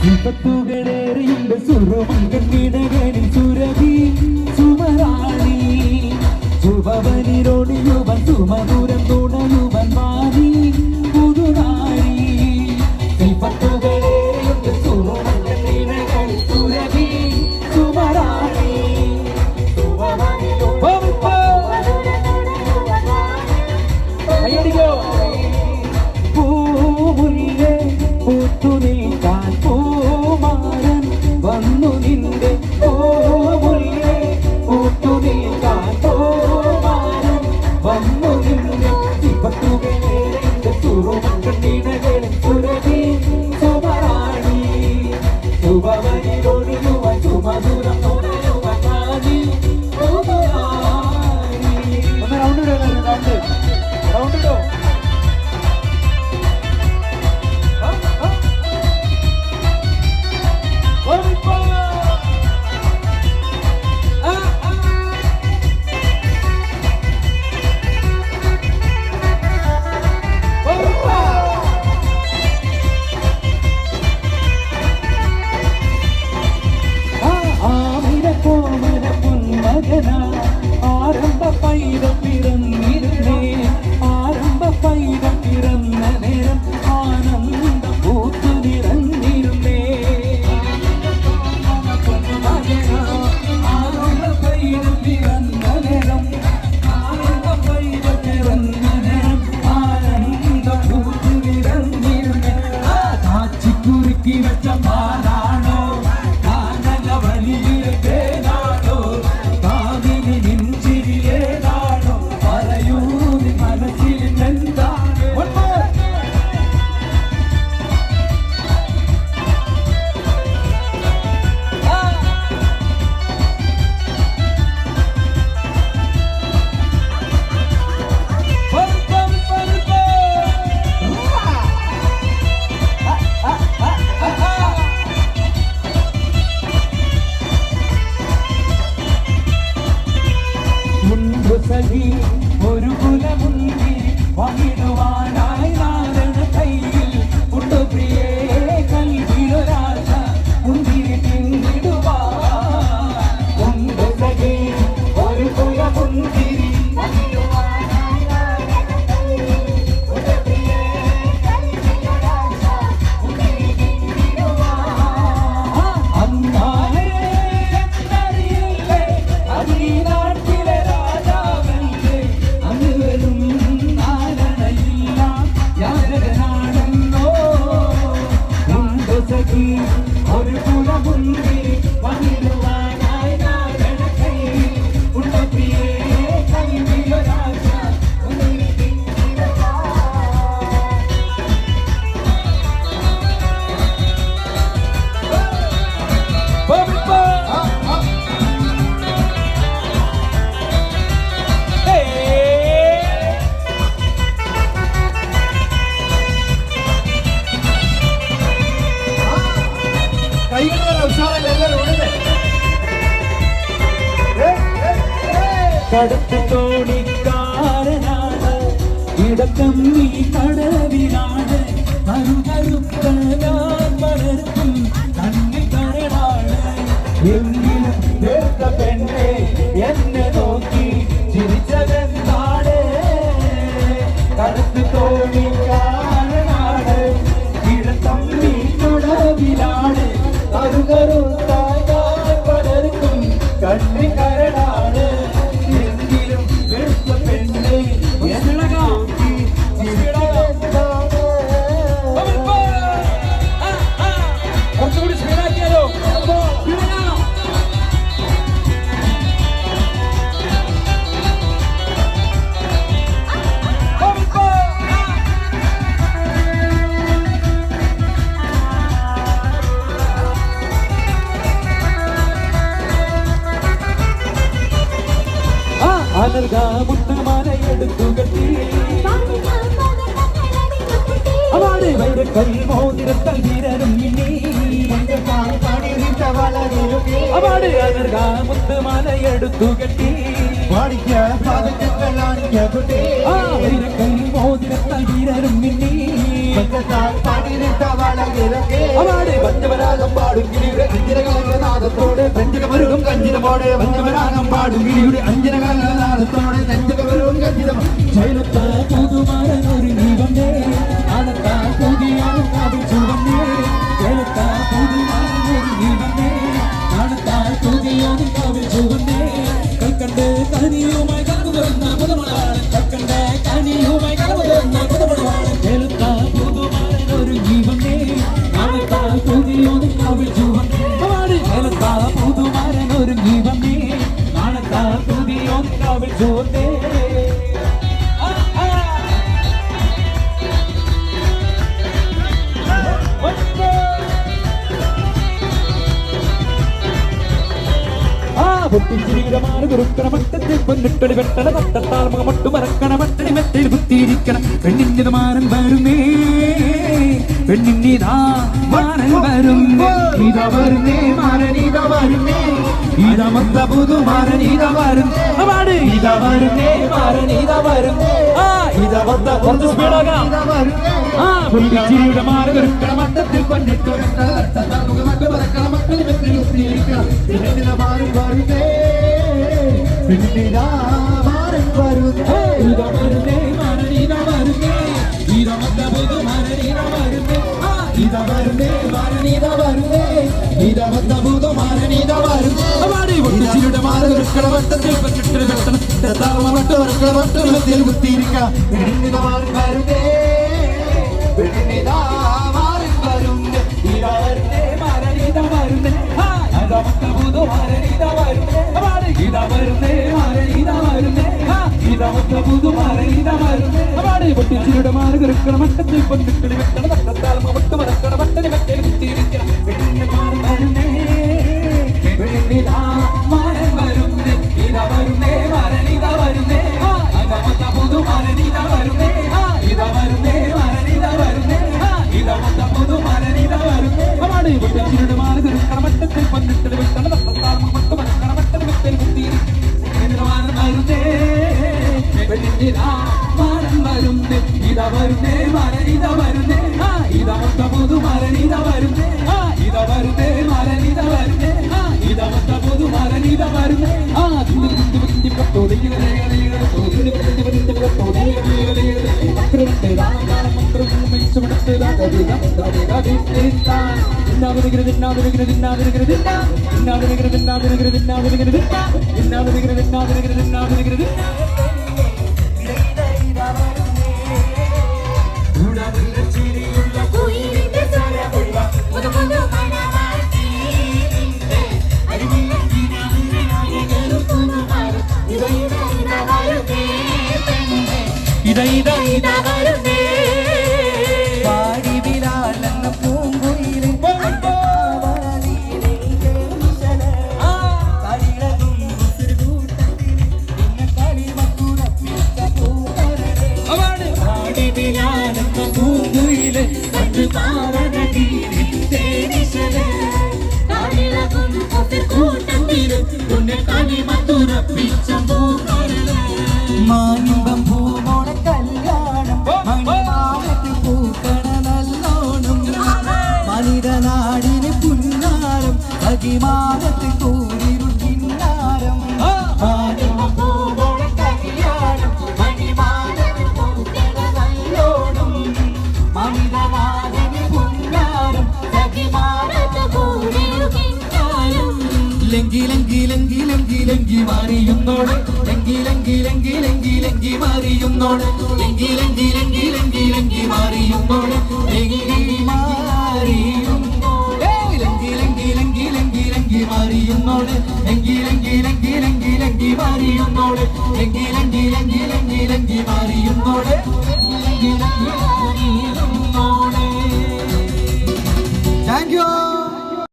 വിപത്തുകളേറിയുണ്ട് സുരമങ്കണിടകളിൽ സുരഭി സുമരാണി ശുഭവനിരോടിയുവൻ സുമധുരം തുണയുവൻ മാറി പുതുനാരി വിപത്തുകളേറിയുണ്ട് സുരമങ്കണിടകളിൽ സുരഭി സുമരാണി കയ്യടിക്കോ പൂമുല്ലേ പൂത്തുനിൽക്കാൻ പൂമാരൻ വന്നു നിന്റെ പൂമുല്ലേ പൂത്തുനിൽക്കാൻ പൂമാരൻ വന്നു നിന്റെ വിപത്തുകളേറിന്റെ സുറുമക്കണ്ണിടകളിൽ സുരഭി സുമരാണി ശുഭവനിലൊഴിയുവൻ സുമധുരം തുണയുവൻ മാറി പുതുനാരി. ഒന്ന് റൗണ്ട് ഇടോ ആരംഭ പൈതം പിറന്നിരുന്നേ ആരംഭ പൈതം പിറന്ന നേരം ആനന്ദ പൂത്തു നിറഞ്ഞിരുന്നേ ആരംഭ പൈതം പിറന്ന നേരം ആരംഭ പൈതം പിറന്ന നേരം ആനന്ദ പൂത്തു നിറഞ്ഞിരുന്നേ കാച്ചിക്കുറുക്കി വെച്ച പാലാണോ കാനല വലിയ തേനാണോ ഒരു കുലമുന്തിരി വന്നിടുവാനായി നാരണ കയ്യിൽ ഉണ്ടു പ്രിയേ കൽവിലൊരാശ മുന്തിരി പിന്നിടുവാൻ ഒരു കുലമുന്തിരി ഒരു കുലമുന്തിരി വന്നിടുവാനായി നാരണ കയ്യിൽ ഉണ്ടു പ്രിയേ കൽവിലൊരാശ മുന്തിരി കടത്ത് തോണിക്കാരനാണ് ഇടക്കമ്മി കടവിനാണ് കരുകരുക്കാൻ വളർത്തും കണ്ണി കരടാണ് എങ്കിലും വേർത്ത പെണ്ണെ എന്നെ നോക്കി ചിരിച്ചതെന്താണ് കടത്ത് തോണിക്കാരനാണ് ഇടക്കമ്മി കടവിനാണ് കരുകരുക്കാൻ വളർത്തും കണ്ണി കരടാണ് മുത്തുമാലയെടുത്തു കെട്ടി അവളെ വൈരക്കൽ മോതിരത്തൽ വീരരും അവളെ അനർഗ മുത്തുമാലയെടുത്തു കെട്ടി വൈരക്കൽ മോതിരത്തൽ വീരരും അവളെ പഞ്ചവരാഗ പാടും ഗിരിയുടെ അഞ്ചിര കലങ്കനാഥത്തോടെ നെഞ്ചകമരുകും കഞ്ചിതമോടെ വഞ്ചവരാഗം പാടും ഗിരിയുടെ അഞ്ചിര കലങ്കനാഥത്തോടെ നെഞ്ചകമരുകും കഞ്ചിതം ശൈലത്താ പുതുമാരനൊരു ജീവനേ ആനത്താ പുതിയാനും കാവിൽ ചുവന്നേ ശൈലത്താ പുതുമാരനൊരു ജീവനേ ആനത്താ പുതിയാനും കാവിൽ ചുവന്നേ കൽക്കണ്ട് കനിയുമായി കലമുതിർന്ന പുതുമണവാളൻ കൽക്കണ്ട് കനിയുമായി കലമുതിർന്ന പുതുമണവാളൻ ശൈലത്താ പുതുമാരനൊരു ജീവനേ ആനത്താ പുതിയാനും കാവിൽ ചുവന്നേ ശൈലത്താ പുതുമാരനൊരു ജീവനേ ആനത്താ പുതിയാനും കാവിൽ ചുവന്നേ പൊട്ടിച്ചിരിക്കണമാണ് കുറുക്കണ മട്ടത്തിൽ പൊന്നിട്ടൊളി വെട്ടണ തട്ടത്താൽ മുഖമൊട്ടു മറക്കണ മട്ടണി മെത്തയിൽ കുത്തിയിരിക്കണം പെണ്ണിന്റെ മാരൻ വരുന്നേ പെണ്ണിന്നിതാ മാരൻ വരുന്നേ ഇതാ വരുന്നേ മാരൻ ഇതാ വരുന്നേ ഇതാ മൊത്ത പുതു മാരൻ ഇതാ വരുന്നേ ഇതാ വരുന്നേ മാരൻ ഇതാ വരുന്നേ ഇതാ മൊത്ത കുറച്ച് സ്പീഡാകാം പൊട്ടിച്ചിരിയുടെ മാരൻ കുറുക്കണ മട്ടത്തിൽ പൊന്നിട്ടു വെട്ടണ തട്ടത്താൽ മുഖമൊട്ടു മറക്കണ മട്ടണി മെത്തയിൽ കുത്തിയിരിക്കണം പെണ്ണിന്റെ മാരൻ വരുന്നേ പെണ്ണിതാ മാരൻ വരുന്നേ ഇതാ വരുന്നേ മാരൻ ഇതാ വരുന്നേ ഇതാ മൊത്ത പുതു മാരൻ ഇതാ വരുന്നേ ഇതാ വരുന്നേ മാരൻ ഇതാ വരുന്നേ ഇതാ മൊത്ത പുതു മാരൻ ഇതാ വരുന്നേ പൊട്ടിച്ചിരിയുടെ മാരൻ കുറുക്കണ മട്ടത്തിൽ പൊന്നിട്ടു വെട്ടണ തട്ടത്താൽ മുഖമൊട്ടു മറക്കണ മട്ടണി മെത്തയിൽ കുത്തിയിരിക്കണം പെണ്ണിതാ മാരൻ വരുന്നേ പെണ്ണിതാ മാരൻ വരുന്നേ ഇതാ വരുന്നേ മാരൻ ഇതാ വരുന്നേ ഇതാ മൊത്ത പുതു മാരൻ ഇതാ വരുന്നേ ഇതാ വരുന്നേ മാരൻ ഇതാ വരുന്നേ ഇതാ മൊത്ത പുതു മാരൻ ഇതാ വരുന്നേ പൊട്ടിച്ചിരിയുടെ മാരൻ കുറുക്കണ മട്ടത്തിൽ പൊന്നിട്ടു വെട്ടണ തട്ടത്താൽ മുഖമൊട്ടു മറക്കണ മട്ടണി മെത്തയിൽ കുത്തിയിരിക്കണം പെണ്ണിന്റെ മാരൻ വരുന്നേ പെണ്ണിതാ മാരൻ വരുന്നേ ഇതാ വരുന്നേ മാരൻ ഇതാ വരുന്നേ ഇതാ മൊത്ത പുതു മാരൻ ഇതാ വരുന്നേ ഇതാ വരുന്നേ മാരൻ ഇതാ വരുന്നേ ഇതാ മൊത്ത പുതു മാരൻ ഇതാ വരുന്നേ പൊട്ടിച്ചിരിയുടെ മാരൻ കുറുക്കണ മട്ടത്തിൽ പൊന്നിട്ടു വെട്ടണ തട്ടത്താൽ മുഖമൊട്ടു മറക്കണ മട്ടണി മെത്തയിൽ കുത്തിയിരിക്കണം മാരൻ വരുന്നേ പെണ്ണിതാ മാരൻ വരുന്നേ ഇതാ വരുന്നേ മാരൻ ഇതാ വരുന്നേ ഇതാ മൊത്ത പുതു മാരൻ ഇതാ വരുന്നേ ഇതാ വരുന്നേ മാരൻ ഇതാ വരുന്നേ ഇതാ മൊത്ത പുതു മാരൻ ഇതാ വരുന്നേ പാടിവിലാലെന്ന പൂങ്കുയിലെ മാനിമ്പം പൂമോളെ കല്യാണം മണിമാലത്തിൽ പൂക്കണ നല്ലോണം മനിതനാടിന് പുന്നാരം അകിമാനത്തിൽ കൂരിരു കിന്നാരം മാനിമ്പം പൂമോളെ കല്യാണം മണിമാലത്തിൽ പൂക്കണ നല്ലോണം മനിതനാടിന് പുന്നാരം അകിമാനത്തിൽ കൂരിരു കിന്നാരം ലങ്കി ലങ്കി ലങ്കി ലങ്കി ലങ്കി മാറിയുന്നോളെ ലങ്കി ലങ്കി ലങ്കി ലങ്കി ലങ്കി മാറിയുന്നോളെ ലങ്കി ലങ്കി ലങ്കി ലങ്കി ലങ്കി മാറിയുന്നോളെ ലങ്കി മാറിയുന്നോളെ ലങ്കി ലങ്കി ലങ്കി ലങ്കി ലങ്കി മാറിയുന്നോളെ ലങ്കി ലങ്കി ലങ്കി ലങ്കി ലങ്കി മാറിയുന്നോളെ ലങ്കി ലങ്കി ലങ്കി ലങ്കി ലങ്കി മാറിയുന്നോളെ